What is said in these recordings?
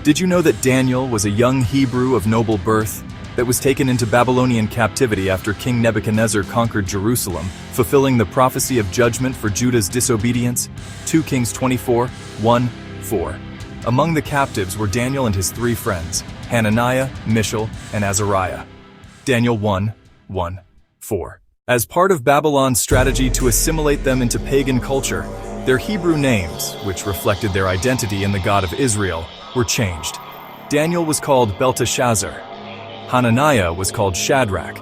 Did you know that Daniel was a young Hebrew of noble birth that was taken into Babylonian captivity after King Nebuchadnezzar conquered Jerusalem, fulfilling the prophecy of judgment for Judah's disobedience? 2 Kings 24, 1-4. Among the captives were Daniel and his 3 friends, Hananiah, Mishael, and Azariah. Daniel 1:1-4. As part of Babylon's strategy to assimilate them into pagan culture, their Hebrew names, which reflected their identity in the God of Israel, were changed. Daniel was called Belteshazzar. Hananiah was called Shadrach.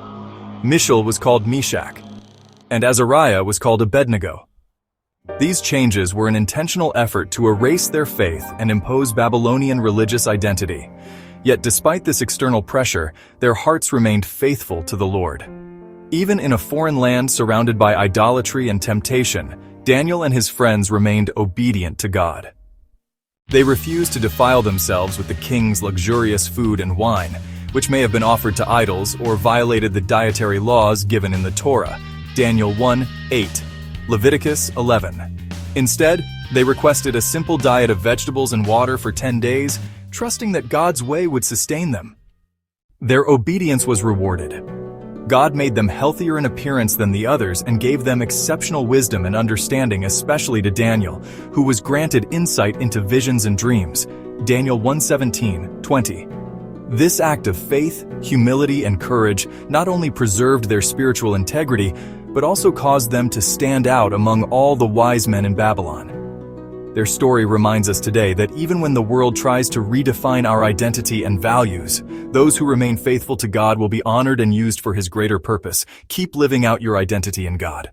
Mishael was called Meshach. And Azariah was called Abednego. These changes were an intentional effort to erase their faith and impose Babylonian religious identity. Yet despite this external pressure, their hearts remained faithful to the Lord. Even in a foreign land surrounded by idolatry and temptation, Daniel and his friends remained obedient to God. They refused to defile themselves with the king's luxurious food and wine, which may have been offered to idols or violated the dietary laws given in the Torah, Daniel 1:8, Leviticus 11. Instead, they requested a simple diet of vegetables and water for 10 days, trusting that God's way would sustain them. Their obedience was rewarded. God made them healthier in appearance than the others and gave them exceptional wisdom and understanding, especially to Daniel, who was granted insight into visions and dreams, Daniel 1:17-20. This act of faith, humility, and courage not only preserved their spiritual integrity, but also caused them to stand out among all the wise men in Babylon. Their story reminds us today that even when the world tries to redefine our identity and values, those who remain faithful to God will be honored and used for His greater purpose. Keep living out your identity in God.